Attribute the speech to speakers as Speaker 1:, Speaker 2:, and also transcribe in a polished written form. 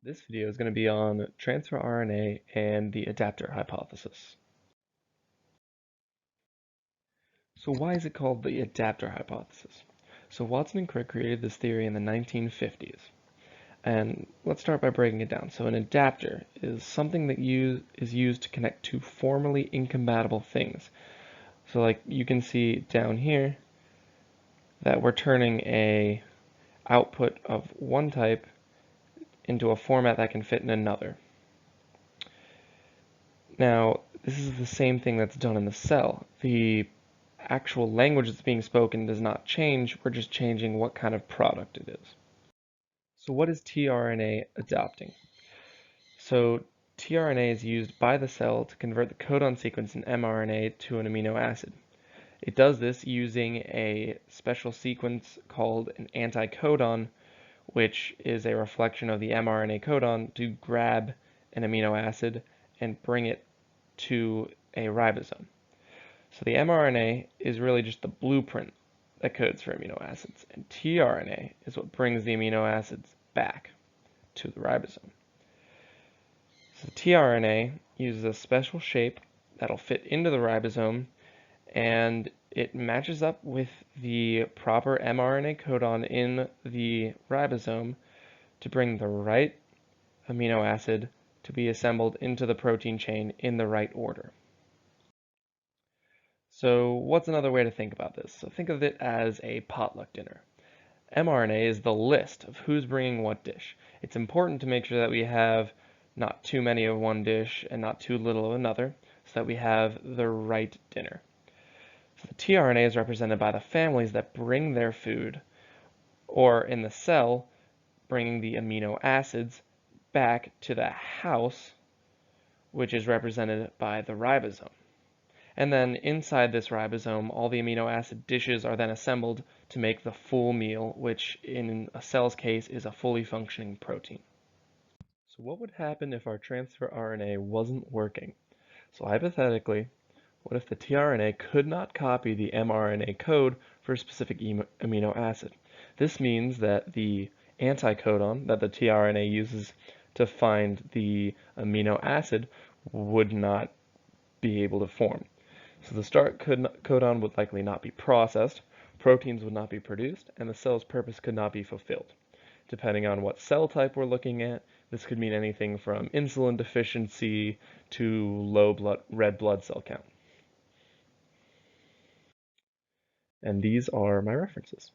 Speaker 1: This video is going to be on transfer RNA and the adapter hypothesis. So why is it called the adapter hypothesis? So Watson and Crick created this theory in the 1950s. And let's start by breaking it down. So an adapter is something that is used to connect two formerly incompatible things. So like you can see down here that we're turning a output of one type into a format that can fit in another. Now, this is the same thing that's done in the cell. The actual language that's being spoken does not change, we're just changing what kind of product it is. So what is tRNA adapting? So tRNA is used by the cell to convert the codon sequence in mRNA to an amino acid. It does this using a special sequence called an anticodon, which is a reflection of the mRNA codon to grab an amino acid and bring it to a ribosome. So the mRNA is really just the blueprint that codes for amino acids, and tRNA is what brings the amino acids back to the ribosome. So tRNA uses a special shape that'll fit into the ribosome, and it matches up with the proper mRNA codon in the ribosome to bring the right amino acid to be assembled into the protein chain in the right order. So what's another way to think about this? So think of it as a potluck dinner. mRNA is the list of who's bringing what dish. It's important to make sure that we have not too many of one dish and not too little of another, so that we have the right dinner. So the tRNA is represented by the families that bring their food, or in the cell, bringing the amino acids back to the house, which is represented by the ribosome. And then inside this ribosome, all the amino acid dishes are then assembled to make the full meal, which in a cell's case is a fully functioning protein. So what would happen if our transfer RNA wasn't working? So hypothetically, what if the tRNA could not copy the mRNA code for a specific amino acid? This means that the anticodon that the tRNA uses to find the amino acid would not be able to form. So the start codon would likely not be processed, proteins would not be produced, and the cell's purpose could not be fulfilled. Depending on what cell type we're looking at, this could mean anything from insulin deficiency to low red blood cell count. And these are my references.